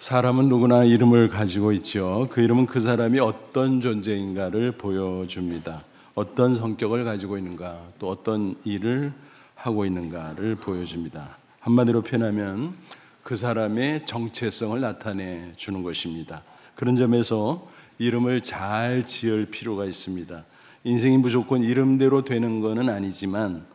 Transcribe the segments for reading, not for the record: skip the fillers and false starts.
사람은 누구나 이름을 가지고 있죠. 그 이름은 그 사람이 어떤 존재인가를 보여줍니다. 어떤 성격을 가지고 있는가, 또 어떤 일을 하고 있는가를 보여줍니다. 한마디로 표현하면 그 사람의 정체성을 나타내 주는 것입니다. 그런 점에서 이름을 잘 지을 필요가 있습니다. 인생이 무조건 이름대로 되는 것은 아니지만,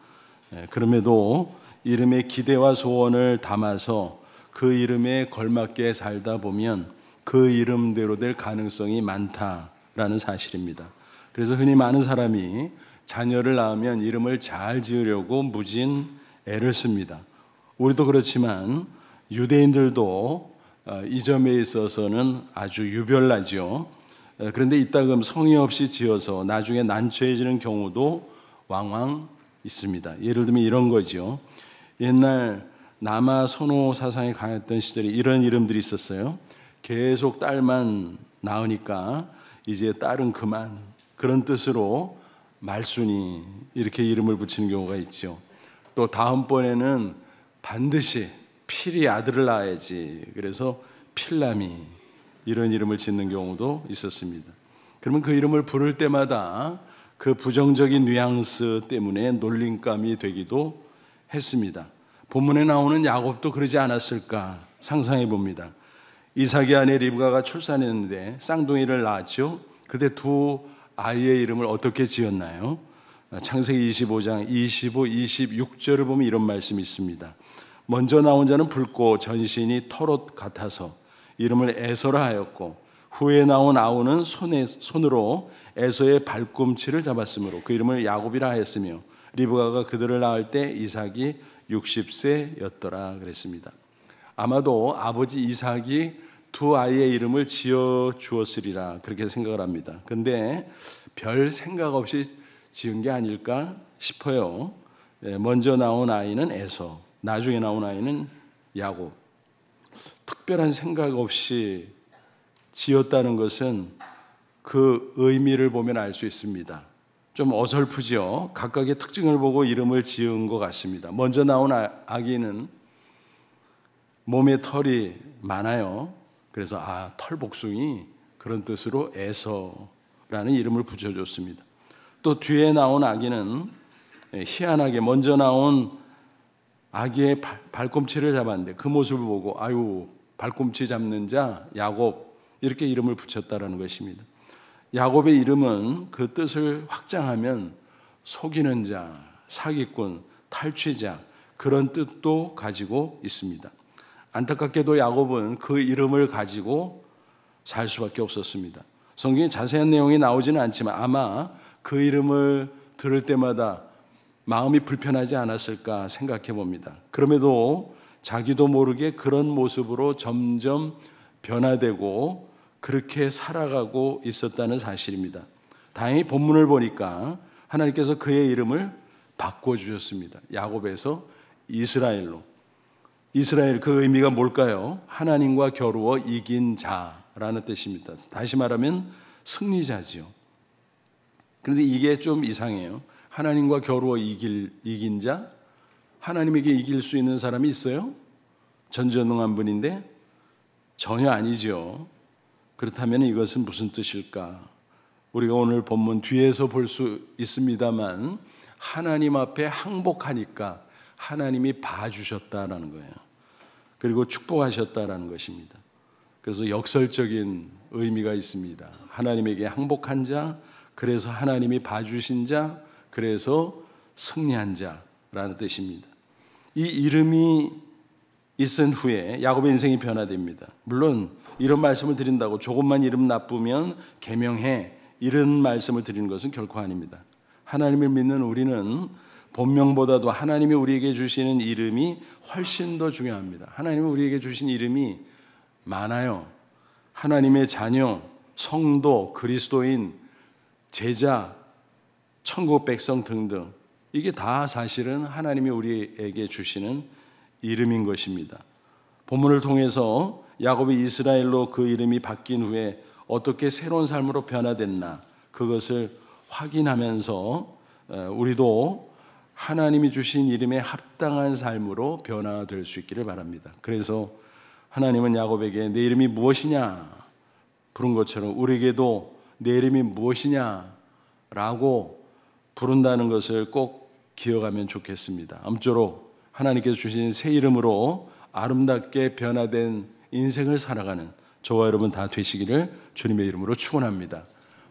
그럼에도 이름의 기대와 소원을 담아서 그 이름에 걸맞게 살다 보면 그 이름대로 될 가능성이 많다라는 사실입니다. 그래서 흔히 많은 사람이 자녀를 낳으면 이름을 잘 지으려고 무진 애를 씁니다. 우리도 그렇지만 유대인들도 이 점에 있어서는 아주 유별나죠. 그런데 이따금 성의 없이 지어서 나중에 난처해지는 경우도 왕왕 있습니다. 예를 들면 이런 거죠. 옛날 남아 선호 사상이 강했던 시절에 이런 이름들이 있었어요. 계속 딸만 낳으니까 이제 딸은 그만, 그런 뜻으로 말순이 이렇게 이름을 붙이는 경우가 있죠. 또 다음번에는 반드시 필히 아들을 낳아야지, 그래서 필남이, 이런 이름을 짓는 경우도 있었습니다. 그러면 그 이름을 부를 때마다 그 부정적인 뉘앙스 때문에 놀림감이 되기도 했습니다. 본문에 나오는 야곱도 그러지 않았을까 상상해 봅니다. 이삭의 아내 리브가가 출산했는데 쌍둥이를 낳았죠. 그때 두 아이의 이름을 어떻게 지었나요? 창세기 25장 25, 26절을 보면 이런 말씀이 있습니다. 먼저 나온 자는 붉고 전신이 털옷 같아서 이름을 에서라 하였고, 후에 나온 아우는 손으로 에서의 발꿈치를 잡았으므로 그 이름을 야곱이라 하였으며, 리브가가 그들을 낳을 때 이삭이 60세였더라 그랬습니다. 아마도 아버지 이삭이 두 아이의 이름을 지어 주었으리라 그렇게 생각을 합니다. 그런데 별 생각 없이 지은 게 아닐까 싶어요. 먼저 나온 아이는 에서, 나중에 나온 아이는 야곱. 특별한 생각 없이 지었다는 것은 그 의미를 보면 알 수 있습니다. 좀 어설프죠. 각각의 특징을 보고 이름을 지은 것 같습니다. 먼저 나온 아기는 몸에 털이 많아요. 그래서 털복숭이, 그런 뜻으로 에서라는 이름을 붙여줬습니다. 또 뒤에 나온 아기는 희한하게 먼저 나온 아기의 발꿈치를 잡았는데 그 모습을 보고 발꿈치 잡는 자 야곱, 이렇게 이름을 붙였다라는 것입니다. 야곱의 이름은 그 뜻을 확장하면 속이는 자, 사기꾼, 탈취자, 그런 뜻도 가지고 있습니다. 안타깝게도 야곱은 그 이름을 가지고 살 수밖에 없었습니다. 성경에 자세한 내용이 나오지는 않지만 아마 그 이름을 들을 때마다 마음이 불편하지 않았을까 생각해 봅니다. 그럼에도 자기도 모르게 그런 모습으로 점점 변화되고 그렇게 살아가고 있었다는 사실입니다. 다행히 본문을 보니까 하나님께서 그의 이름을 바꿔주셨습니다. 야곱에서 이스라엘로. 이스라엘, 그 의미가 뭘까요? 하나님과 겨루어 이긴 자라는 뜻입니다. 다시 말하면 승리자지요. 그런데 이게 좀 이상해요. 하나님과 겨루어 이긴 자? 하나님에게 이길 수 있는 사람이 있어요? 전지전능한 분인데? 전혀 아니죠. 그렇다면 이것은 무슨 뜻일까? 우리가 오늘 본문 뒤에서 볼 수 있습니다만 하나님 앞에 항복하니까 하나님이 봐주셨다라는 거예요. 그리고 축복하셨다라는 것입니다. 그래서 역설적인 의미가 있습니다. 하나님에게 항복한 자, 그래서 하나님이 봐주신 자, 그래서 승리한 자라는 뜻입니다. 이 이름이 있은 후에 야곱의 인생이 변화됩니다. 물론 이런 말씀을 드린다고 조금만 이름 나쁘면 계명해, 이런 말씀을 드리는 것은 결코 아닙니다. 하나님을 믿는 우리는 본명보다도 하나님이 우리에게 주시는 이름이 훨씬 더 중요합니다. 하나님이 우리에게 주신 이름이 많아요. 하나님의 자녀, 성도, 그리스도인, 제자, 천국 백성 등등, 이게 다 사실은 하나님이 우리에게 주시는 이름인 것입니다. 본문을 통해서 야곱이 이스라엘로 그 이름이 바뀐 후에 어떻게 새로운 삶으로 변화됐나, 그것을 확인하면서 우리도 하나님이 주신 이름에 합당한 삶으로 변화될 수 있기를 바랍니다. 그래서 하나님은 야곱에게 내 이름이 무엇이냐 부른 것처럼 우리에게도 내 이름이 무엇이냐라고 부른다는 것을 꼭 기억하면 좋겠습니다. 아무쪼록 하나님께서 주신 새 이름으로 아름답게 변화된 인생을 살아가는 저와 여러분 다 되시기를 주님의 이름으로 축원합니다.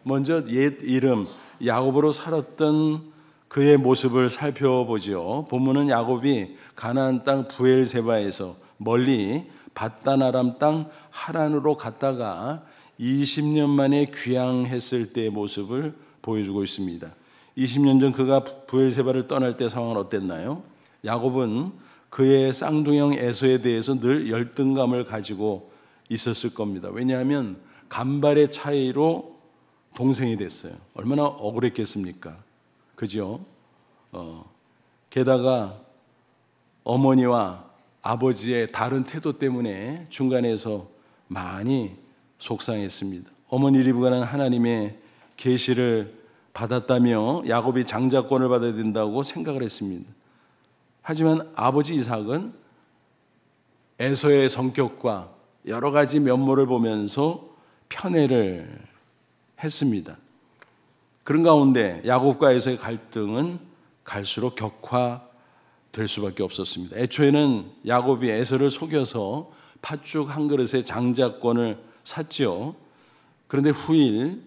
먼저 옛 이름 야곱으로 살았던 그의 모습을 살펴보죠. 본문은 야곱이 가나안 땅 브엘세바에서 멀리 밧단 아람 땅 하란으로 갔다가 20년 만에 귀향했을 때의 모습을 보여주고 있습니다. 20년 전 그가 브엘세바를 떠날 때 상황은 어땠나요? 야곱은 그의 쌍둥이형 에서에 대해서 늘 열등감을 가지고 있었을 겁니다. 왜냐하면 간발의 차이로 동생이 됐어요. 얼마나 억울했겠습니까? 그죠? 게다가 어머니와 아버지의 다른 태도 때문에 중간에서 많이 속상했습니다. 어머니 리브가는 하나님의 계시를 받았다며 야곱이 장자권을 받아야 된다고 생각을 했습니다. 하지만 아버지 이삭은 에서의 성격과 여러 가지 면모를 보면서 편애를 했습니다. 그런 가운데 야곱과 에서의 갈등은 갈수록 격화될 수밖에 없었습니다. 애초에는 야곱이 에서를 속여서 팥죽 한 그릇에 장자권을 샀죠. 그런데 후일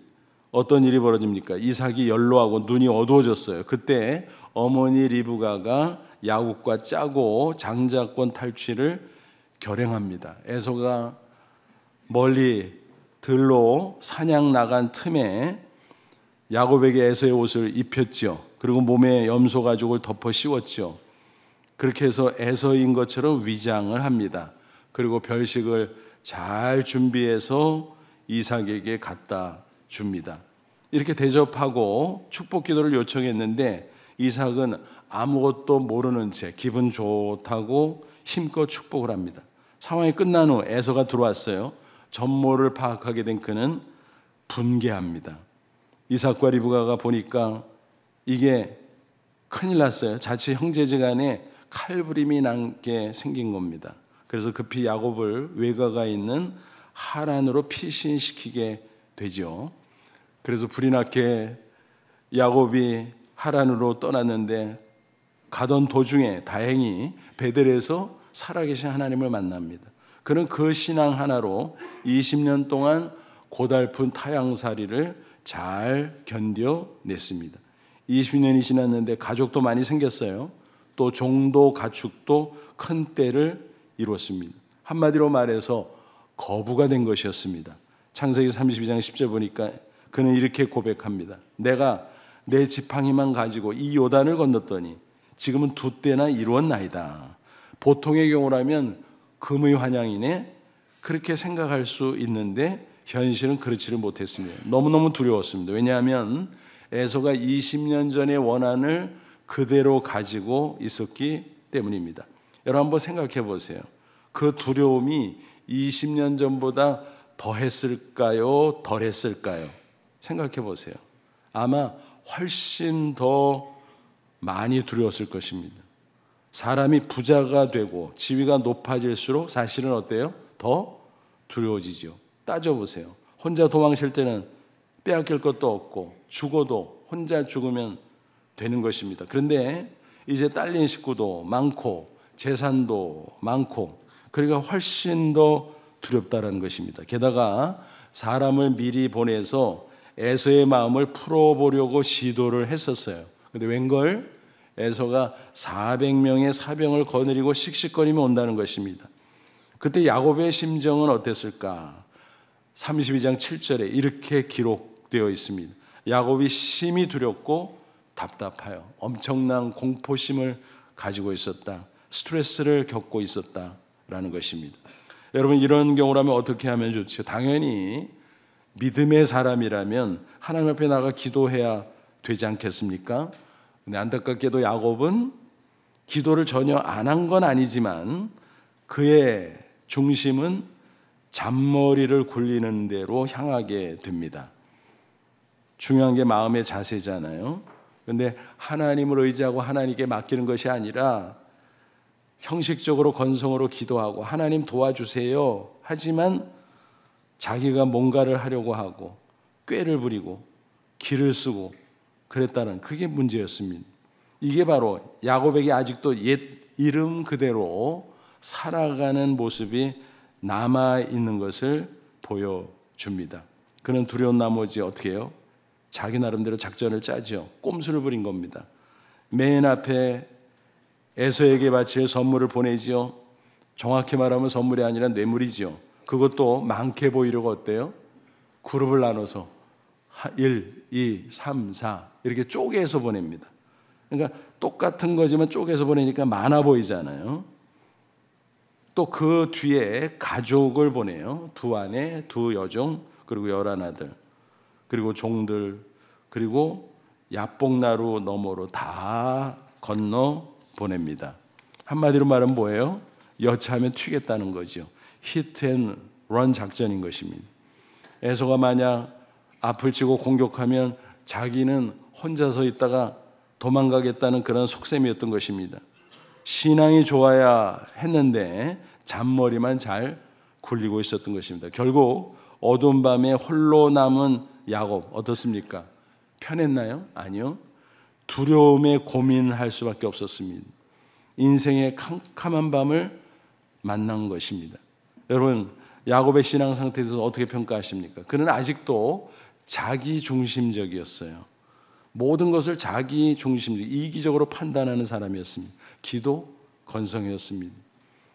어떤 일이 벌어집니까? 이삭이 연로하고 눈이 어두워졌어요. 그때 어머니 리브가가 야곱과 짜고 장자권 탈취를 결행합니다. 에서가 멀리 들로 사냥 나간 틈에 야곱에게 에서의 옷을 입혔죠. 그리고 몸에 염소 가죽을 덮어 씌웠죠. 그렇게 해서 에서인 것처럼 위장을 합니다. 그리고 별식을 잘 준비해서 이삭에게 갖다 줍니다. 이렇게 대접하고 축복 기도를 요청했는데 이삭은 아무것도 모르는 채 기분 좋다고 힘껏 축복을 합니다. 상황이 끝난 후 에서가 들어왔어요. 전모를 파악하게 된 그는 분개합니다. 이삭과 리브가가 보니까 이게 큰일 났어요. 자칫 형제지간에 칼부림이 나게 생긴 겁니다. 그래서 급히 야곱을 외가가 있는 하란으로 피신시키게 되죠. 그래서 불이 나게 야곱이 하란으로 떠났는데 가던 도중에 다행히 베델에서 살아계신 하나님을 만납니다. 그는 그 신앙 하나로 20년 동안 고달픈 타향살이를 잘 견뎌냈습니다. 20년이 지났는데 가족도 많이 생겼어요. 또 종도 가축도 큰 때를 이뤘습니다. 한마디로 말해서 거부가 된 것이었습니다. 창세기 32장 10절 보니까 그는 이렇게 고백합니다. 내가 내 지팡이만 가지고 이 요단을 건넜더니 지금은 2때나 이루었나이다. 보통의 경우라면 금의 환양이네 그렇게 생각할 수 있는데 현실은 그렇지를 못했습니다. 너무너무 두려웠습니다. 왜냐하면 에서가 20년 전의 원한을 그대로 가지고 있었기 때문입니다. 여러분 한번 생각해 보세요. 그 두려움이 20년 전보다 더했을까요? 덜했을까요? 생각해 보세요. 아마 훨씬 더 많이 두려웠을 것입니다. 사람이 부자가 되고 지위가 높아질수록 사실은 어때요? 더 두려워지죠. 따져보세요. 혼자 도망칠 때는 빼앗길 것도 없고 죽어도 혼자 죽으면 되는 것입니다. 그런데 이제 딸린 식구도 많고 재산도 많고 그러니까 훨씬 더 두렵다는 것입니다. 게다가 사람을 미리 보내서 에서의 마음을 풀어보려고 시도를 했었어요. 그런데 웬걸 에서가 400명의 사병을 거느리고 씩씩거리며 온다는 것입니다. 그때 야곱의 심정은 어땠을까? 32장 7절에 이렇게 기록되어 있습니다. 야곱이 심히 두렵고 답답하여 엄청난 공포심을 가지고 있었다. 스트레스를 겪고 있었다라는 것입니다. 여러분 이런 경우라면 어떻게 하면 좋죠? 당연히 믿음의 사람이라면 하나님 앞에 나가 기도해야 되지 않겠습니까? 근데 안타깝게도 야곱은 기도를 전혀 안 한 건 아니지만 그의 중심은 잔머리를 굴리는 대로 향하게 됩니다. 중요한 게 마음의 자세잖아요. 그런데 하나님을 의지하고 하나님께 맡기는 것이 아니라 형식적으로 건성으로 기도하고 하나님 도와주세요 하지만 자기가 뭔가를 하려고 하고 꾀를 부리고 기를 쓰고 그랬다는, 그게 문제였습니다. 이게 바로 야곱에게 아직도 옛 이름 그대로 살아가는 모습이 남아있는 것을 보여줍니다. 그는 두려운 나머지 어떻게 해요? 자기 나름대로 작전을 짜죠. 꼼수를 부린 겁니다. 맨 앞에 에서에게 바칠 선물을 보내지요. 정확히 말하면 선물이 아니라 뇌물이지요. 그것도 많게 보이려고 어때요? 그룹을 나눠서 1, 2, 3, 4 이렇게 쪼개서 보냅니다. 그러니까 똑같은 거지만 쪼개서 보내니까 많아 보이잖아요. 또 그 뒤에 가족을 보내요. 두 아내, 두 여종, 그리고 11아들, 그리고 종들, 그리고 야복나루 너머로 다 건너 보냅니다. 한마디로 말하면 뭐예요? 여차하면 튀겠다는 거죠. 히트 앤 런 작전인 것입니다. 에서가 만약 앞을 치고 공격하면 자기는 혼자서 있다가 도망가겠다는 그런 속셈이었던 것입니다. 신앙이 좋아야 했는데 잔머리만 잘 굴리고 있었던 것입니다. 결국 어두운 밤에 홀로 남은 야곱 어떻습니까? 편했나요? 아니요. 두려움에 고민할 수밖에 없었습니다. 인생의 캄캄한 밤을 만난 것입니다. 여러분, 야곱의 신앙 상태에 대해서 어떻게 평가하십니까? 그는 아직도 자기 중심적이었어요. 모든 것을 자기 중심적, 이기적으로 판단하는 사람이었습니다. 기도, 건성이었습니다.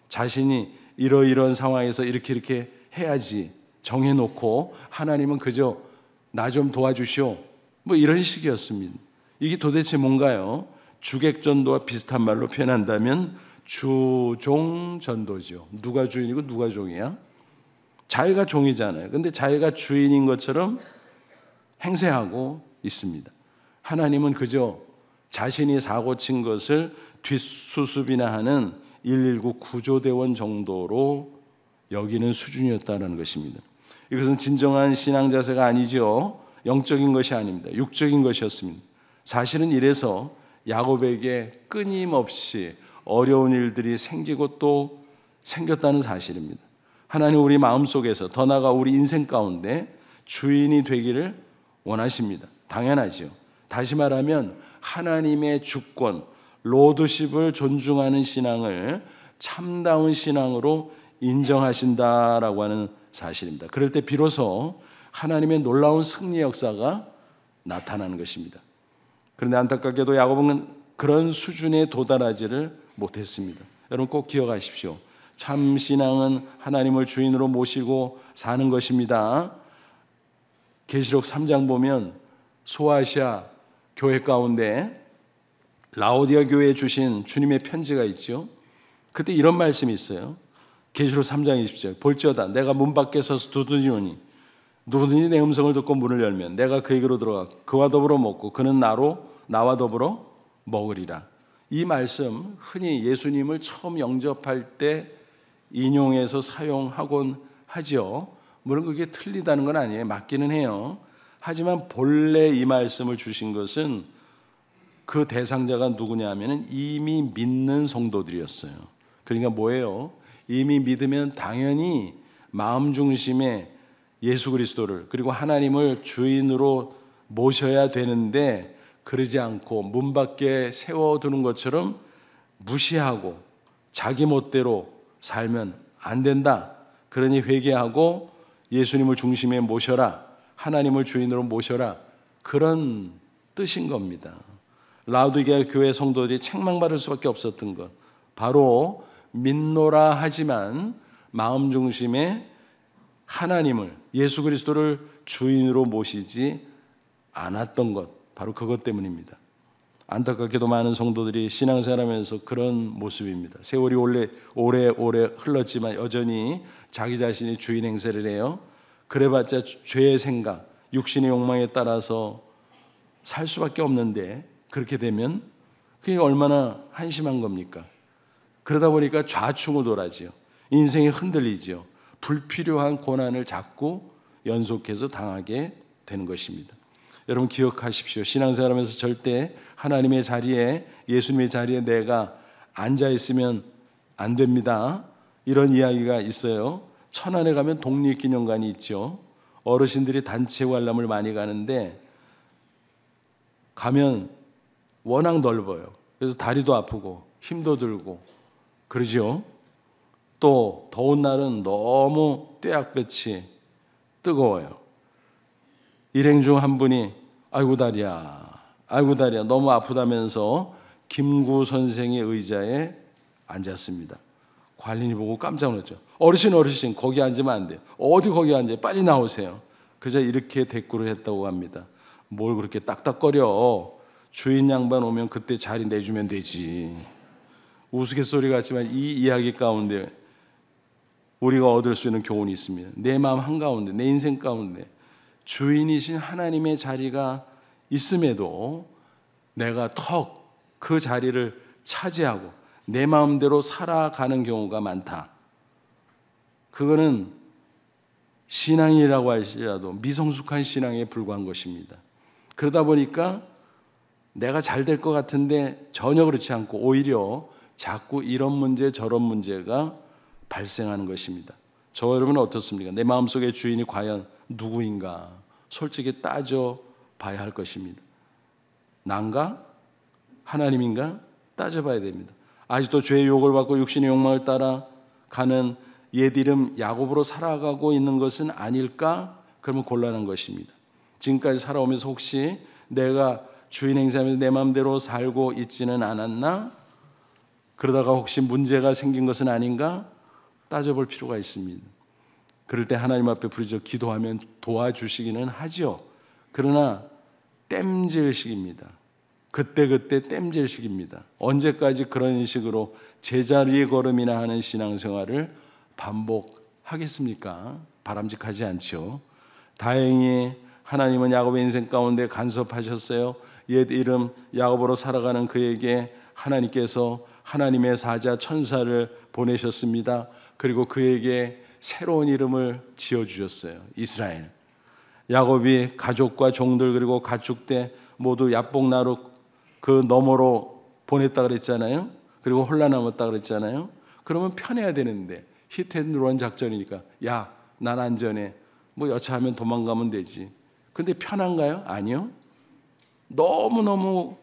자신이 이러이러한 상황에서 이렇게 해야지 정해놓고 하나님은 그저 나 좀 도와주시오, 뭐 이런 식이었습니다. 이게 도대체 뭔가요? 주객전도와 비슷한 말로 표현한다면 주종전도죠. 누가 주인이고 누가 종이야? 자기가 종이잖아요. 근데 자기가 주인인 것처럼 행세하고 있습니다. 하나님은 그저 자신이 사고 친 것을 뒷수습이나 하는 119 구조대원 정도로 여기는 수준이었다는 것입니다. 이것은 진정한 신앙 자세가 아니죠. 영적인 것이 아닙니다. 육적인 것이었습니다. 사실은 이래서 야곱에게 끊임없이 어려운 일들이 생기고 또 생겼다는 사실입니다. 하나님 우리 마음속에서 더 나아가 우리 인생 가운데 주인이 되기를 원하십니다. 당연하죠. 다시 말하면 하나님의 주권, 로드십을 존중하는 신앙을 참다운 신앙으로 인정하신다라고 하는 사실입니다. 그럴 때 비로소 하나님의 놀라운 승리 역사가 나타나는 것입니다. 그런데 안타깝게도 야곱은 그런 수준에 도달하지를 못했습니다. 여러분 꼭 기억하십시오. 참 신앙은 하나님을 주인으로 모시고 사는 것입니다. 계시록 3장 보면 소아시아 교회 가운데 라오디아 교회에 주신 주님의 편지가 있죠. 그때 이런 말씀이 있어요. 계시록 3장 20절 볼지어다 내가 문 밖에 서서 두드리오니 누구든지 내 음성을 듣고 문을 열면 내가 그에게로 들어가 그와 더불어 먹고 그는 나와 더불어 먹으리라. 이 말씀 흔히 예수님을 처음 영접할 때 인용해서 사용하곤 하죠. 물론 그게 틀리다는 건 아니에요. 맞기는 해요. 하지만 본래 이 말씀을 주신 것은 그 대상자가 누구냐 하면 이미 믿는 성도들이었어요. 그러니까 뭐예요? 이미 믿으면 당연히 마음 중심에 예수 그리스도를 그리고 하나님을 주인으로 모셔야 되는데 그러지 않고 문 밖에 세워두는 것처럼 무시하고 자기 멋대로 살면 안 된다. 그러니 회개하고 예수님을 중심에 모셔라. 하나님을 주인으로 모셔라. 그런 뜻인 겁니다. 라오디게아 교회 성도들이 책망받을 수밖에 없었던 것, 바로 믿노라 하지만 마음 중심에 하나님을 예수 그리스도를 주인으로 모시지 않았던 것, 바로 그것 때문입니다. 안타깝게도 많은 성도들이 신앙생활하면서 그런 모습입니다. 세월이 오래 흘렀지만 여전히 자기 자신이 주인 행세를 해요. 그래봤자 죄의 생각, 육신의 욕망에 따라서 살 수밖에 없는데 그렇게 되면 그게 얼마나 한심한 겁니까? 그러다 보니까 좌충우돌하지요. 인생이 흔들리지요. 불필요한 고난을 자꾸 연속해서 당하게 되는 것입니다. 여러분 기억하십시오. 신앙생활하면서 절대 하나님의 자리에, 예수님의 자리에 내가 앉아있으면 안 됩니다. 이런 이야기가 있어요. 천안에 가면 독립기념관이 있죠. 어르신들이 단체 관람을 많이 가는데 가면 워낙 넓어요. 그래서 다리도 아프고 힘도 들고 그러죠. 또 더운 날은 너무 뙤약볕이 뜨거워요. 일행 중 한 분이 아이고 다리야 너무 아프다면서 김구 선생의 의자에 앉았습니다. 관리인이 보고 깜짝 놀랐죠. 어르신 거기 앉으면 안 돼요. 어디 거기 앉아요? 빨리 나오세요. 그저 이렇게 대꾸를 했다고 합니다. 뭘 그렇게 딱딱거려. 주인 양반 오면 그때 자리 내주면 되지. 우스갯소리 같지만 이 이야기 가운데 우리가 얻을 수 있는 교훈이 있습니다. 내 마음 한가운데, 내 인생 가운데 주인이신 하나님의 자리가 있음에도 내가 턱 그 자리를 차지하고 내 마음대로 살아가는 경우가 많다. 그거는 신앙이라고 할지라도 미성숙한 신앙에 불과한 것입니다. 그러다 보니까 내가 잘 될 것 같은데 전혀 그렇지 않고 오히려 자꾸 이런 문제 저런 문제가 발생하는 것입니다. 저 여러분은 어떻습니까? 내 마음속의 주인이 과연 누구인가 솔직히 따져봐야 할 것입니다. 난가? 하나님인가? 따져봐야 됩니다. 아직도 죄의 유혹을 받고 육신의 욕망을 따라 가는 옛 이름 야곱으로 살아가고 있는 것은 아닐까? 그러면 곤란한 것입니다. 지금까지 살아오면서 혹시 내가 주인 행사하면서 내 마음대로 살고 있지는 않았나? 그러다가 혹시 문제가 생긴 것은 아닌가? 따져볼 필요가 있습니다. 그럴 때 하나님 앞에 부르짖어 기도하면 도와주시기는 하죠. 그러나 땜질식입니다. 그때그때 땜질식입니다. 언제까지 그런 식으로 제자리의 걸음이나 하는 신앙생활을 반복하겠습니까? 바람직하지 않죠. 다행히 하나님은 야곱의 인생 가운데 간섭하셨어요. 옛 이름 야곱으로 살아가는 그에게 하나님께서 하나님의 사자 천사를 보내셨습니다. 그리고 그에게 새로운 이름을 지어주셨어요. 이스라엘. 야곱이 가족과 종들 그리고 가축대 모두 야복나루 그 너머로 보냈다 그랬잖아요. 그리고 홀라남았다 그랬잖아요. 그러면 편해야 되는데 히트앤런 작전이니까 야, 난 안전해. 뭐 여차하면 도망가면 되지. 근데 편한가요? 아니요. 너무너무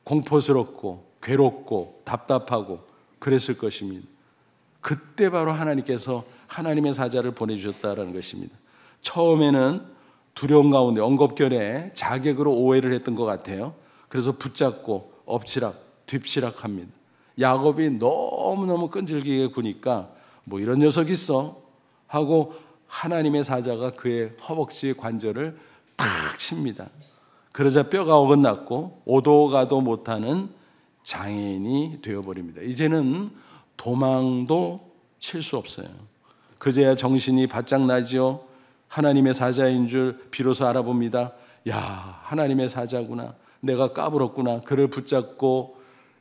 공포스럽고 괴롭고 답답하고 그랬을 것입니다. 그때 바로 하나님께서 하나님의 사자를 보내주셨다는 것입니다. 처음에는 두려움 가운데 엉겁결에 자객으로 오해를 했던 것 같아요. 그래서 붙잡고 엎치락 뒤치락합니다. 야곱이 너무너무 끈질기게 구니까 뭐 이런 녀석이 있어 하고 하나님의 사자가 그의 허벅지 관절을 탁 칩니다. 그러자 뼈가 어긋났고 오도 가도 못하는 장애인이 되어버립니다. 이제는 도망도 칠 수 없어요. 그제야 정신이 바짝 나지요. 하나님의 사자인 줄 비로소 알아봅니다. 야, 하나님의 사자구나. 내가 까불었구나. 그를 붙잡고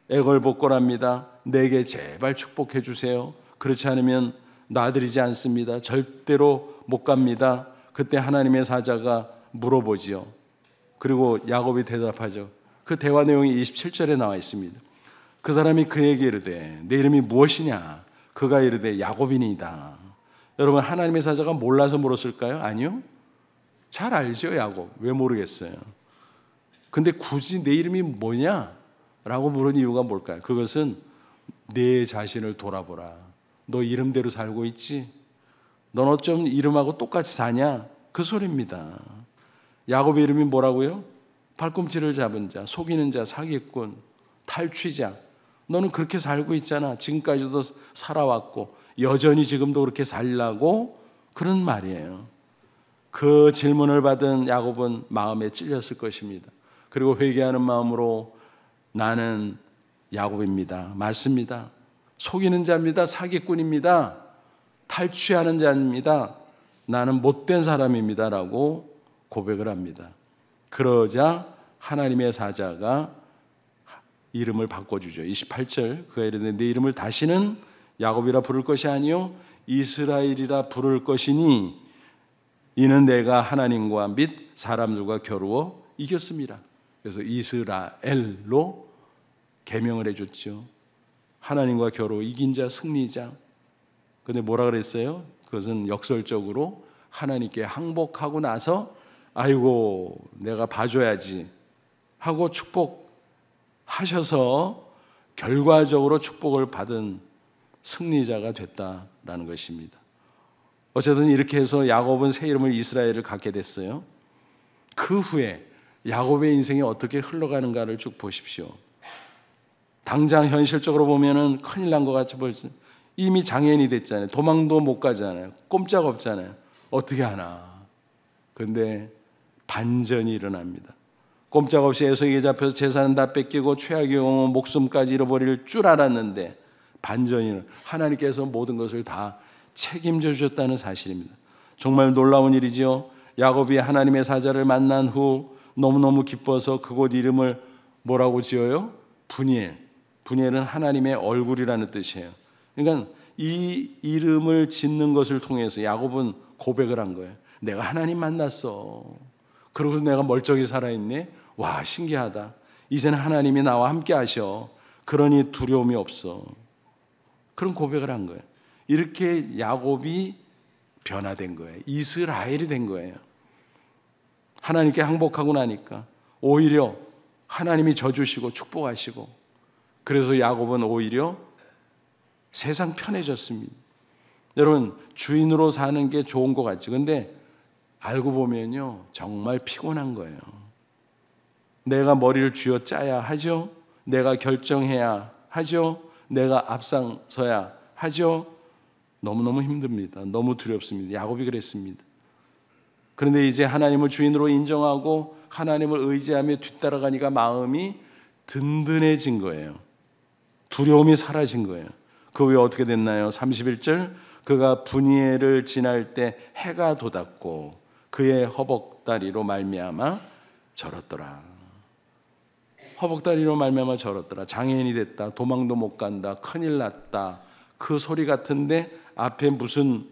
애걸복걸합니다. 내게 제발 축복해 주세요. 그렇지 않으면 놔드리지 않습니다. 절대로 못 갑니다. 그때 하나님의 사자가 물어보지요. 그리고 야곱이 대답하죠. 그 대화 내용이 27절에 나와 있습니다. 그 사람이 그에게 이르되 내 이름이 무엇이냐? 그가 이르되 야곱이니이다. 여러분, 하나님의 사자가 몰라서 물었을까요? 아니요. 잘 알죠, 야곱. 왜 모르겠어요? 근데 굳이 내 이름이 뭐냐? 라고 물은 이유가 뭘까요? 그것은 내 자신을 돌아보라. 너 이름대로 살고 있지? 넌 어쩜 이름하고 똑같이 사냐? 그 소리입니다. 야곱의 이름이 뭐라고요? 발꿈치를 잡은 자, 속이는 자, 사기꾼, 탈취자. 너는 그렇게 살고 있잖아. 지금까지도 살아왔고 여전히 지금도 그렇게 살라고 그런 말이에요. 그 질문을 받은 야곱은 마음에 찔렸을 것입니다. 그리고 회개하는 마음으로 나는 야곱입니다. 맞습니다. 속이는 자입니다. 사기꾼입니다. 탈취하는 자입니다. 나는 못된 사람입니다. 라고 고백을 합니다. 그러자 하나님의 사자가 이름을 바꿔주죠. 28절 그가 이르되 내 이름을 다시는 야곱이라 부를 것이 아니요 이스라엘이라 부를 것이니 이는 내가 하나님과 및 사람들과 겨루어 이겼습니다. 그래서 이스라엘로 계명을 해줬죠. 하나님과 겨루 이긴 자, 승리자. 근데 뭐라 그랬어요? 그것은 역설적으로 하나님께 항복하고 나서 아이고 내가 봐줘야지 하고 축복하셔서 결과적으로 축복을 받은 승리자가 됐다라는 것입니다. 어쨌든 이렇게 해서 야곱은 새 이름을 이스라엘을 갖게 됐어요. 그 후에 야곱의 인생이 어떻게 흘러가는가를 쭉 보십시오. 당장 현실적으로 보면은 큰일 난 것 같이 보이죠. 이미 장애인이 됐잖아요. 도망도 못 가잖아요. 꼼짝없잖아요. 어떻게 하나. 그런데 반전이 일어납니다. 꼼짝없이 에서에게 잡혀서 재산은 다 뺏기고 최악의 경우 목숨까지 잃어버릴 줄 알았는데 반전이 하나님께서 모든 것을 다 책임져 주셨다는 사실입니다. 정말 놀라운 일이죠. 야곱이 하나님의 사자를 만난 후 너무너무 기뻐서 그곳 이름을 뭐라고 지어요? 분이엘. 분이엘은 하나님의 얼굴이라는 뜻이에요. 그러니까 이 이름을 짓는 것을 통해서 야곱은 고백을 한 거예요. 내가 하나님 만났어. 그러고 내가 멀쩡히 살아있네. 와, 신기하다. 이제는 하나님이 나와 함께 하셔. 그러니 두려움이 없어. 그런 고백을 한 거예요. 이렇게 야곱이 변화된 거예요. 이스라엘이 된 거예요. 하나님께 항복하고 나니까 오히려 하나님이 져주시고 축복하시고, 그래서 야곱은 오히려 세상 편해졌습니다. 여러분, 주인으로 사는 게 좋은 것 같죠. 근데 알고 보면요 정말 피곤한 거예요. 내가 머리를 쥐어짜야 하죠. 내가 결정해야 하죠. 내가 앞장서야 하죠. 너무너무 힘듭니다. 너무 두렵습니다. 야곱이 그랬습니다. 그런데 이제 하나님을 주인으로 인정하고 하나님을 의지하며 뒤따라가니까 마음이 든든해진 거예요. 두려움이 사라진 거예요. 그 후에 어떻게 됐나요? 31절, 그가 분이엘을 지날 때 해가 돋았고 그의 허벅다리로 말미암아 절었더라. 허벅다리로 말미암아 절었더라. 장애인이 됐다. 도망도 못 간다. 큰일 났다. 그 소리 같은데 앞에 무슨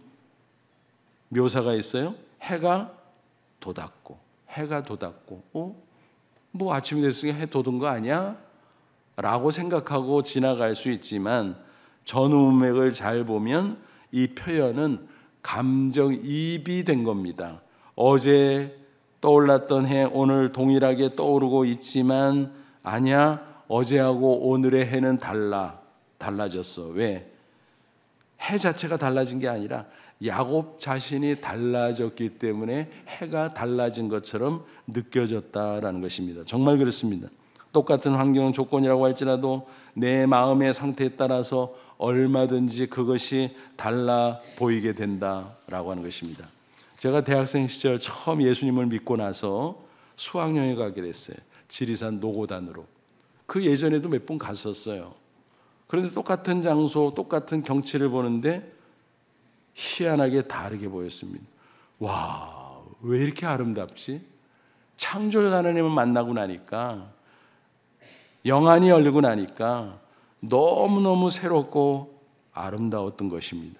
묘사가 있어요? 해가 돋았고. 해가 돋았고. 뭐 아침이 됐으니까 해 돋은 거 아니야? 라고 생각하고 지나갈 수 있지만 전후맥을 잘 보면 이 표현은 감정이입이 된 겁니다. 어제 떠올랐던 해 오늘 동일하게 떠오르고 있지만 아니야, 어제하고 오늘의 해는 달라졌어. 왜? 해 자체가 달라진 게 아니라 야곱 자신이 달라졌기 때문에 해가 달라진 것처럼 느껴졌다라는 것입니다. 정말 그렇습니다. 똑같은 환경 조건이라고 할지라도 내 마음의 상태에 따라서 얼마든지 그것이 달라 보이게 된다라고 하는 것입니다. 제가 대학생 시절 처음 예수님을 믿고 나서 수학여행 가게 됐어요. 지리산 노고단으로. 그 예전에도 몇 번 갔었어요. 그런데 똑같은 장소, 똑같은 경치를 보는데 희한하게 다르게 보였습니다. 와, 왜 이렇게 아름답지? 창조주 하나님을 만나고 나니까, 영안이 열리고 나니까 너무너무 새롭고 아름다웠던 것입니다.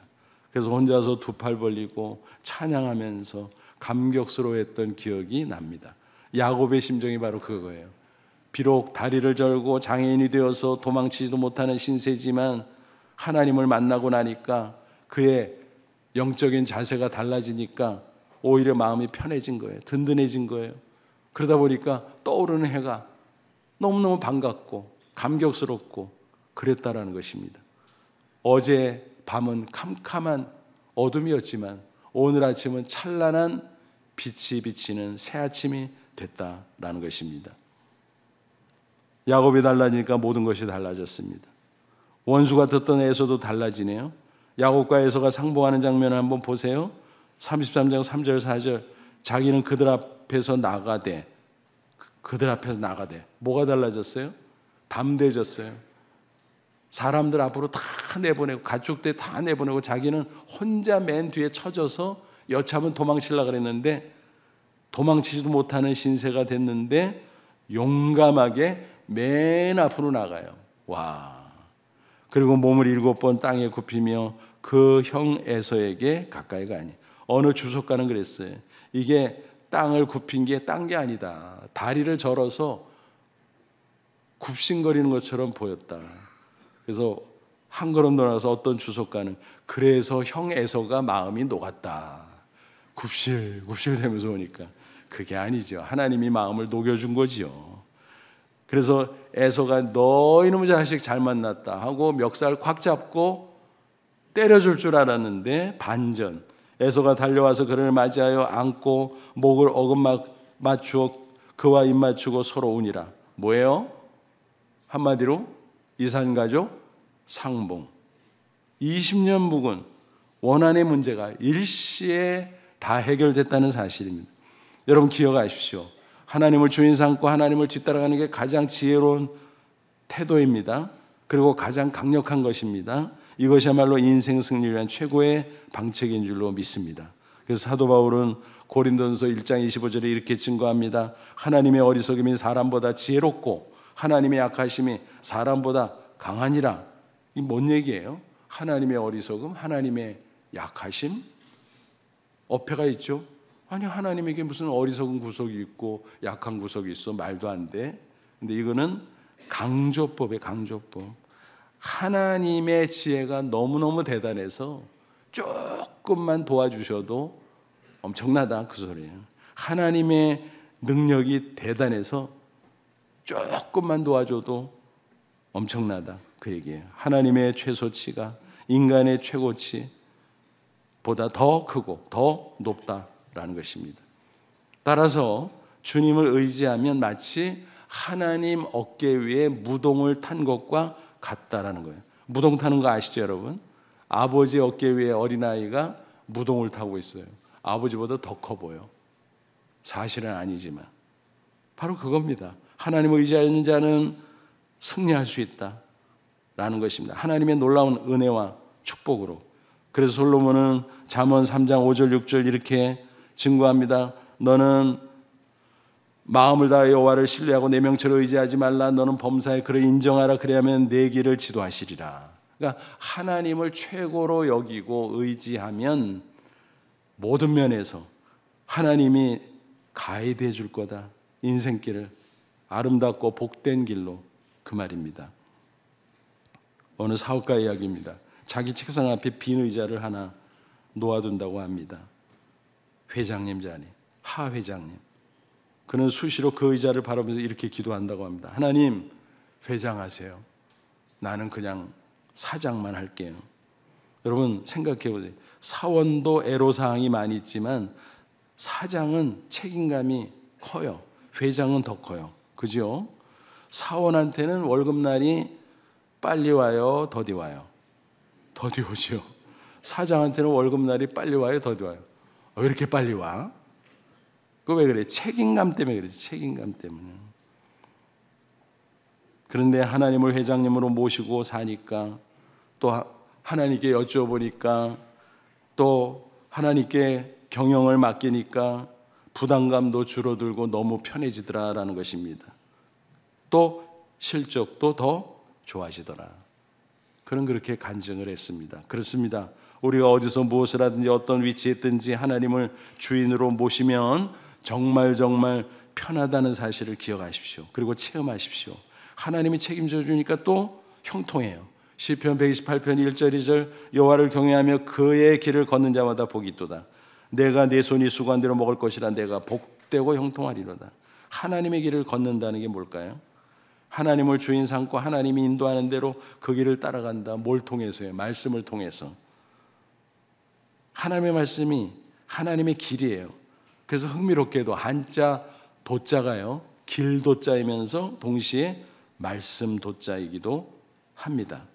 그래서 혼자서 두 팔 벌리고 찬양하면서 감격스러워했던 기억이 납니다. 야곱의 심정이 바로 그거예요. 비록 다리를 절고 장애인이 되어서 도망치지도 못하는 신세지만 하나님을 만나고 나니까 그의 영적인 자세가 달라지니까 오히려 마음이 편해진 거예요. 든든해진 거예요. 그러다 보니까 떠오르는 해가 너무너무 반갑고 감격스럽고 그랬다라는 것입니다. 어제 밤은 캄캄한 어둠이었지만 오늘 아침은 찬란한 빛이 비치는 새 아침이 됐다라는 것입니다. 야곱이 달라지니까 모든 것이 달라졌습니다. 원수 같았던 에서도 달라지네요. 야곱과 에서가 상봉하는 장면을 한번 보세요. 33장 3절 4절, 자기는 그들 앞에서 나가되, 뭐가 달라졌어요? 담대해졌어요. 사람들 앞으로 다 내보내고 가축들 다 내보내고 자기는 혼자 맨 뒤에 쳐져서 여차하면 도망치려고 그랬는데 도망치지도 못하는 신세가 됐는데 용감하게 맨 앞으로 나가요. 와. 그리고 몸을 7번 땅에 굽히며 그 형 에서에게 가까이 가니. 어느 주석가는 그랬어요. 이게 땅을 굽힌 게 딴 게 아니다. 다리를 절어서 굽신거리는 것처럼 보였다. 그래서 한 걸음 더 나가서 어떤 주석가는 그래서 형 에서가 마음이 녹았다. 굽실굽실 되면서 오니까 그게 아니죠. 하나님이 마음을 녹여준 거지요. 그래서 에서가 너 이놈의 자식 잘 만났다 하고 멱살 콱 잡고 때려줄 줄 알았는데 반전. 에서가 달려와서 그를 맞이하여 안고 목을 맞추어 그와 입 맞추고 서로 우니라. 뭐예요? 한마디로 이산가족 상봉. 20년 묵은 원한의 문제가 일시에 다 해결됐다는 사실입니다. 여러분 기억하십시오. 하나님을 주인 삼고 하나님을 뒤따라가는 게 가장 지혜로운 태도입니다. 그리고 가장 강력한 것입니다. 이것이야말로 인생 승리를 위한 최고의 방책인 줄로 믿습니다. 그래서 사도 바울은 고린도전서 1장 25절에 이렇게 증거합니다. 하나님의 어리석음이 사람보다 지혜롭고 하나님의 약하심이 사람보다 강하니라. 이 뭔 얘기예요? 하나님의 어리석음, 하나님의 약하심? 어폐가 있죠? 아니 하나님에게 무슨 어리석은 구석이 있고 약한 구석이 있어? 말도 안 돼. 근데 이거는 강조법이에요. 강조법. 하나님의 지혜가 너무너무 대단해서 조금만 도와주셔도 엄청나다 그 소리예요. 하나님의 능력이 대단해서 조금만 도와줘도 엄청나다 그 얘기예요. 하나님의 최소치가 인간의 최고치보다 더 크고 더 높다라는 것입니다. 따라서 주님을 의지하면 마치 하나님 어깨 위에 무동을 탄 것과 같다라는 거예요. 무동 타는 거 아시죠 여러분? 아버지 어깨 위에 어린아이가 무동을 타고 있어요. 아버지보다 더 커 보여. 사실은 아니지만 바로 그겁니다. 하나님을 의지하는 자는 승리할 수 있다라는 것입니다. 하나님의 놀라운 은혜와 축복으로. 그래서 솔로몬은 잠언 3장 5절 6절 이렇게 증거합니다. 너는 마음을 다하여 여호와를 신뢰하고 내 명철을 의지하지 말라. 너는 범사에 그를 인정하라. 그래야만 내 길을 지도하시리라. 그러니까 하나님을 최고로 여기고 의지하면 모든 면에서 하나님이 가이드해 줄 거다. 인생길을 아름답고 복된 길로 그 말입니다. 어느 사업가 이야기입니다. 자기 책상 앞에 빈 의자를 하나 놓아둔다고 합니다. 회장님 자리, 하 회장님. 그는 수시로 그 의자를 바라보면서 이렇게 기도한다고 합니다. 하나님, 회장하세요. 나는 그냥 사장만 할게요. 여러분 생각해 보세요. 사원도 애로사항이 많이 있지만 사장은 책임감이 커요. 회장은 더 커요. 그죠? 사원한테는 월급날이 빨리 와요, 더디 와요? 더디 오죠. 사장한테는 월급날이 빨리 와요, 더디 와요? 왜 이렇게 빨리 와? 그거 왜 그래? 책임감 때문에 그러지. 책임감 때문에. 그런데 하나님을 회장님으로 모시고 사니까 또 하나님께 여쭤보니까 또 하나님께 경영을 맡기니까 부담감도 줄어들고 너무 편해지더라라는 것입니다. 또 실적도 더 좋아지더라. 그는 그렇게 간증을 했습니다. 그렇습니다. 우리가 어디서 무엇을 하든지 어떤 위치에 있든지 하나님을 주인으로 모시면 정말 편하다는 사실을 기억하십시오. 그리고 체험하십시오. 하나님이 책임져 주니까 또 형통해요. 시편 128편 1절 2절 여호와를 경외하며 그의 길을 걷는 자마다 복이 있도다. 내가 내 손이 수고한 대로 먹을 것이라. 내가 복되고 형통하리로다. 하나님의 길을 걷는다는 게 뭘까요? 하나님을 주인 삼고 하나님이 인도하는 대로 그 길을 따라간다. 뭘 통해서요? 말씀을 통해서. 하나님의 말씀이 하나님의 길이에요. 그래서 흥미롭게도 한자 도자가요, 길도자이면서 동시에 말씀 도자이기도 합니다.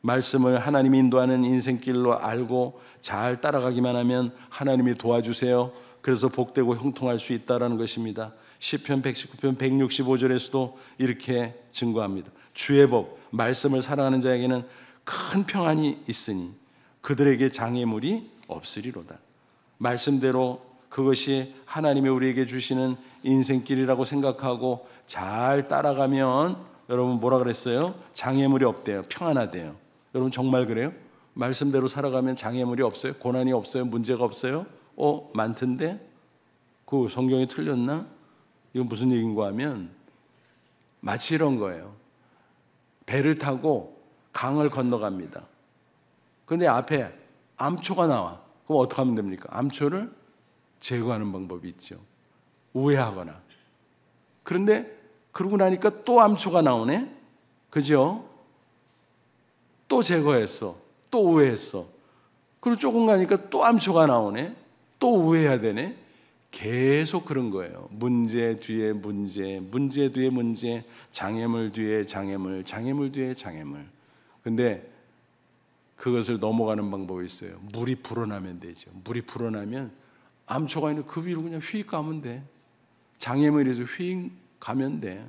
말씀을 하나님이 인도하는 인생길로 알고 잘 따라가기만 하면 하나님이 도와주세요. 그래서 복되고 형통할 수 있다는 것입니다. 시편 119편 165절에서도 이렇게 증거합니다. 주의 법, 말씀을 사랑하는 자에게는 큰 평안이 있으니 그들에게 장애물이 없으리로다. 말씀대로 그것이 하나님이 우리에게 주시는 인생길이라고 생각하고 잘 따라가면 여러분 뭐라 그랬어요? 장애물이 없대요. 평안하대요. 여러분 정말 그래요? 말씀대로 살아가면 장애물이 없어요? 고난이 없어요? 문제가 없어요? 많던데? 그 성경이 틀렸나? 이건 무슨 얘기인가 하면 마치 이런 거예요. 배를 타고 강을 건너갑니다. 그런데 앞에 암초가 나와. 그럼 어떻게 하면 됩니까? 암초를 제거하는 방법이 있죠. 우회하거나. 그런데 그러고 나니까 또 암초가 나오네. 그죠? 또 제거했어. 또 우회했어. 그리고 조금 가니까 또 암초가 나오네. 또 우회해야 되네. 계속 그런 거예요. 문제 뒤에 문제, 문제 뒤에 문제, 장애물 뒤에 장애물, 장애물 뒤에 장애물. 근데 그것을 넘어가는 방법이 있어요. 물이 불어나면 되죠. 물이 불어나면 암초가 있는 그 위로 그냥 휙 가면 돼. 장애물에서 휙 가면 돼.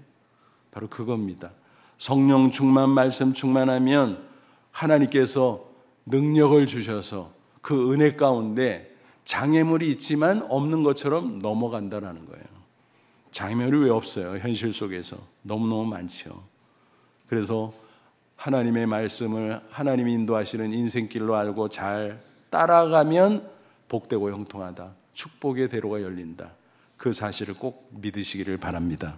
바로 그겁니다. 성령 충만, 말씀 충만하면 하나님께서 능력을 주셔서 그 은혜 가운데 장애물이 있지만 없는 것처럼 넘어간다는 거예요. 장애물이 왜 없어요? 현실 속에서 너무너무 많죠. 그래서 하나님의 말씀을 하나님이 인도하시는 인생길로 알고 잘 따라가면 복되고 형통하다. 축복의 대로가 열린다. 그 사실을 꼭 믿으시기를 바랍니다.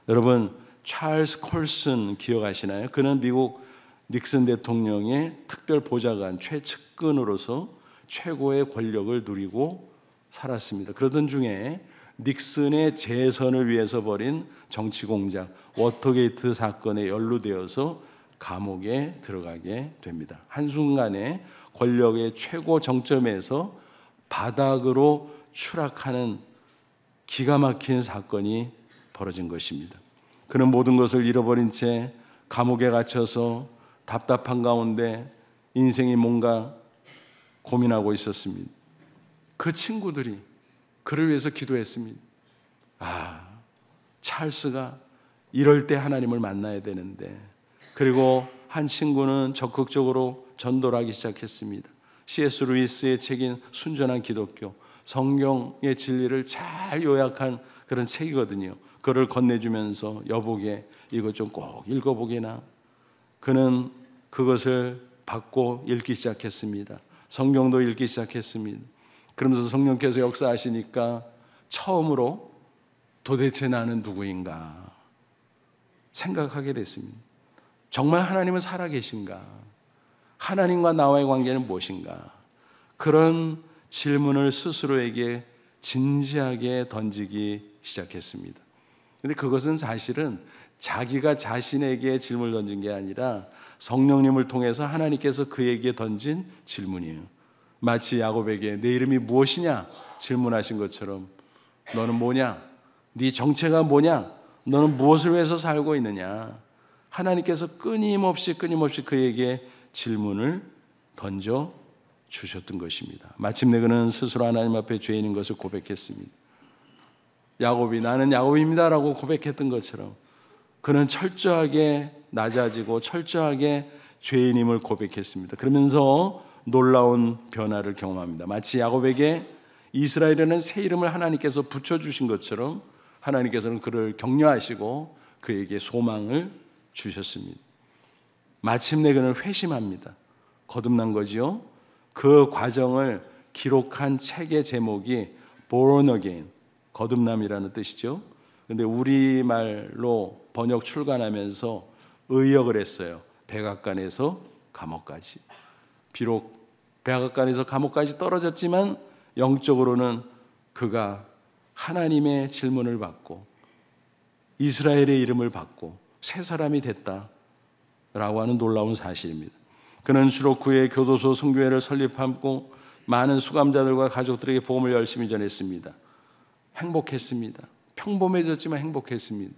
여러분, 찰스 콜슨 기억하시나요? 그는 미국 닉슨 대통령의 특별 보좌관 최측근으로서 최고의 권력을 누리고 살았습니다. 그러던 중에 닉슨의 재선을 위해서 벌인 정치 공작 워터게이트 사건에 연루되어서 감옥에 들어가게 됩니다. 한순간에 권력의 최고 정점에서 바닥으로 추락하는 기가 막힌 사건이 벌어진 것입니다. 그는 모든 것을 잃어버린 채 감옥에 갇혀서 답답한 가운데 인생이 뭔가 고민하고 있었습니다. 그 친구들이 그를 위해서 기도했습니다. 찰스가 이럴 때 하나님을 만나야 되는데. 그리고 한 친구는 적극적으로 전도를 하기 시작했습니다. C.S. 루이스의 책인 순전한 기독교, 성경의 진리를 잘 요약한 그런 책이거든요. 그를 건네주면서 여보게 이것 좀 꼭 읽어보게나. 그는 그것을 받고 읽기 시작했습니다. 성경도 읽기 시작했습니다. 그러면서 성령께서 역사하시니까 처음으로 도대체 나는 누구인가 생각하게 됐습니다. 정말 하나님은 살아계신가? 하나님과 나와의 관계는 무엇인가? 그런 질문을 스스로에게 진지하게 던지기 시작했습니다. 그런데 그것은 사실은 자기가 자신에게 질문을 던진 게 아니라 성령님을 통해서 하나님께서 그에게 던진 질문이에요. 마치 야곱에게 내 이름이 무엇이냐 질문하신 것처럼 너는 뭐냐? 네 정체가 뭐냐? 너는 무엇을 위해서 살고 있느냐? 하나님께서 끊임없이 그에게 질문을 던져 주셨던 것입니다. 마침내 그는 스스로 하나님 앞에 죄인인 것을 고백했습니다. 야곱이 나는 야곱입니다 라고 고백했던 것처럼 그는 철저하게 낮아지고 철저하게 죄인임을 고백했습니다. 그러면서 놀라운 변화를 경험합니다. 마치 야곱에게 이스라엘이라는 새 이름을 하나님께서 붙여주신 것처럼 하나님께서는 그를 격려하시고 그에게 소망을 주셨습니다. 마침내 그는 회심합니다. 거듭난 거지요. 그 과정을 기록한 책의 제목이 Born Again, 거듭남이라는 뜻이죠. 근데 우리말로 번역 출간하면서 의역을 했어요. 백악관에서 감옥까지. 비록 백악관에서 감옥까지 떨어졌지만 영적으로는 그가 하나님의 질문을 받고 이스라엘의 이름을 받고 새 사람이 됐다라고 하는 놀라운 사실입니다. 그는 수록 그의 교도소 선교회를 설립하고 많은 수감자들과 가족들에게 복음을 열심히 전했습니다. 행복했습니다. 평범해졌지만 행복했습니다.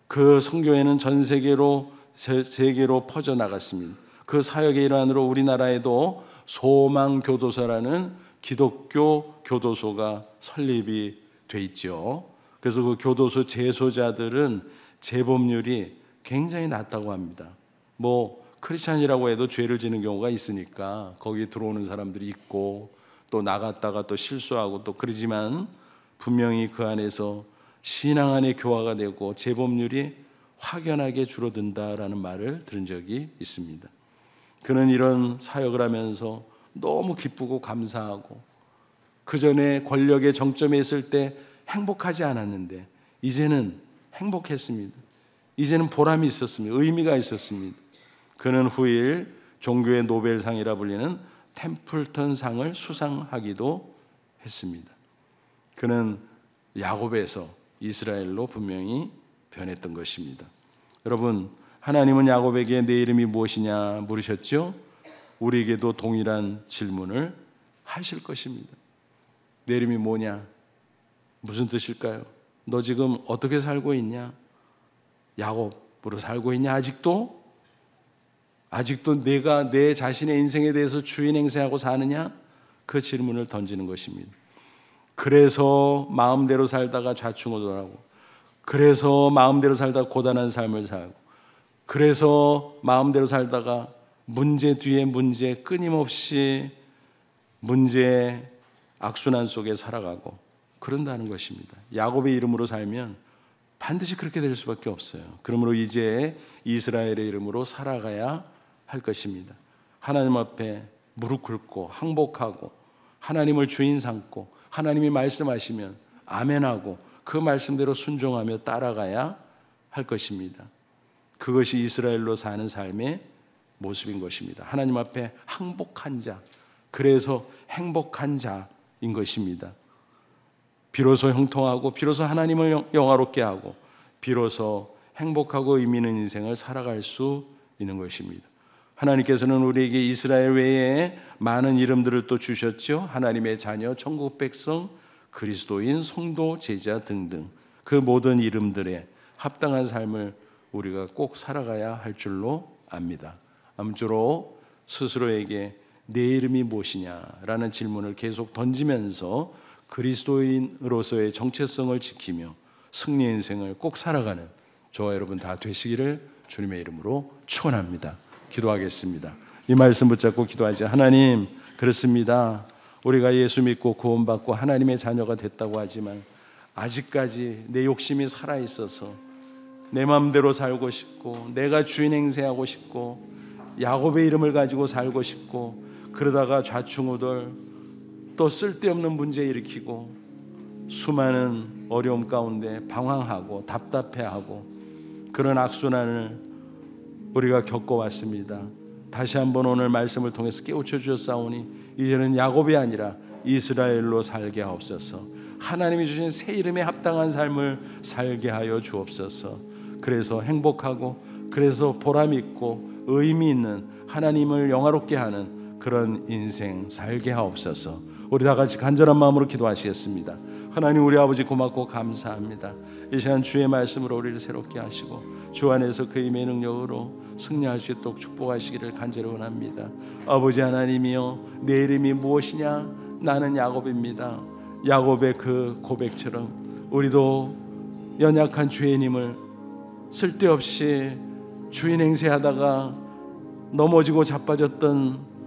그 선교회는 전 세계로 퍼져나갔습니다. 그 사역의 일환으로 우리나라에도 소망교도소라는 기독교 교도소가 설립이 돼 있죠. 그래서 그 교도소 재소자들은 재범률이 굉장히 낮다고 합니다. 크리스찬이라고 해도 죄를 지는 경우가 있으니까 거기 들어오는 사람들이 있고 또 나갔다가 또 실수하고 또 그러지만 분명히 그 안에서 신앙 안에 교화가 되고 재범률이 확연하게 줄어든다라는 말을 들은 적이 있습니다. 그는 이런 사역을 하면서 너무 기쁘고 감사하고 그 전에 권력의 정점에 있을 때 행복하지 않았는데 이제는 행복했습니다. 이제는 보람이 있었습니다. 의미가 있었습니다. 그는 후일 종교의 노벨상이라 불리는 템플턴 상을 수상하기도 했습니다. 그는 야곱에서 이스라엘로 분명히 변했던 것입니다. 여러분, 하나님은 야곱에게 내 이름이 무엇이냐 물으셨죠? 우리에게도 동일한 질문을 하실 것입니다. 내 이름이 뭐냐? 무슨 뜻일까요? 너 지금 어떻게 살고 있냐? 야곱으로 살고 있냐? 아직도 내가 내 자신의 인생에 대해서 주인 행세하고 사느냐? 그 질문을 던지는 것입니다. 그래서 마음대로 살다가 좌충우돌하고, 그래서 마음대로 살다가 고단한 삶을 살고, 그래서 마음대로 살다가 문제 뒤에 문제, 끊임없이 문제의 악순환 속에 살아가고 그런다는 것입니다. 야곱의 이름으로 살면 반드시 그렇게 될 수밖에 없어요. 그러므로 이제 이스라엘의 이름으로 살아가야 할 것입니다. 하나님 앞에 무릎 꿇고 항복하고 하나님을 주인 삼고 하나님이 말씀하시면 아멘하고 그 말씀대로 순종하며 따라가야 할 것입니다. 그것이 이스라엘로 사는 삶의 모습인 것입니다. 하나님 앞에 항복한 자, 그래서 행복한 자인 것입니다. 비로소 형통하고 비로소 하나님을 영화롭게 하고 비로소 행복하고 의미 있는 인생을 살아갈 수 있는 것입니다. 하나님께서는 우리에게 이스라엘 외에 많은 이름들을 또 주셨죠. 하나님의 자녀, 천국 백성, 그리스도인, 성도, 제자 등등 그 모든 이름들에 합당한 삶을 우리가 꼭 살아가야 할 줄로 압니다. 아무쪼록 스스로에게 내 이름이 무엇이냐라는 질문을 계속 던지면서 그리스도인으로서의 정체성을 지키며 승리 인생을 꼭 살아가는 저와 여러분 다 되시기를 주님의 이름으로 축원합니다. 기도하겠습니다. 이 말씀 붙잡고 기도하죠. 하나님, 그렇습니다. 우리가 예수 믿고 구원받고 하나님의 자녀가 됐다고 하지만 아직까지 내 욕심이 살아있어서 내 마음대로 살고 싶고 내가 주인 행세하고 싶고 야곱의 이름을 가지고 살고 싶고 그러다가 좌충우돌 또 쓸데없는 문제 일으키고 수많은 어려움 가운데 방황하고 답답해하고 그런 악순환을 우리가 겪어왔습니다. 다시 한번 오늘 말씀을 통해서 깨우쳐 주셨사오니 이제는 야곱이 아니라 이스라엘로 살게 하옵소서. 하나님이 주신 새 이름에 합당한 삶을 살게 하여 주옵소서. 그래서 행복하고 그래서 보람 있고 의미 있는 하나님을 영화롭게 하는 그런 인생 살게 하옵소서. 우리 다 같이 간절한 마음으로 기도하시겠습니다. 하나님, 우리 아버지 고맙고 감사합니다. 이 시간 주의 말씀으로 우리를 새롭게 하시고 주 안에서 그 힘의 능력으로 승리할 수 있도록 축복하시기를 간절히 원합니다. 아버지 하나님이여, 내 이름이 무엇이냐? 나는 야곱입니다. 야곱의 그 고백처럼 우리도 연약한 죄인임을 쓸데없이 주인 행세하다가 넘어지고 자빠졌던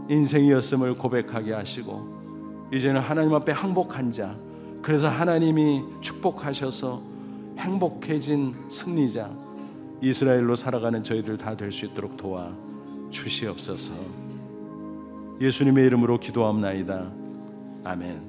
인생이었음을 고백하게 하시고 이제는 하나님 앞에 항복한 자, 그래서 하나님이 축복하셔서 행복해진 승리자 이스라엘로 살아가는 저희들 다 될 수 있도록 도와 주시옵소서. 예수님의 이름으로 기도하옵나이다. 아멘.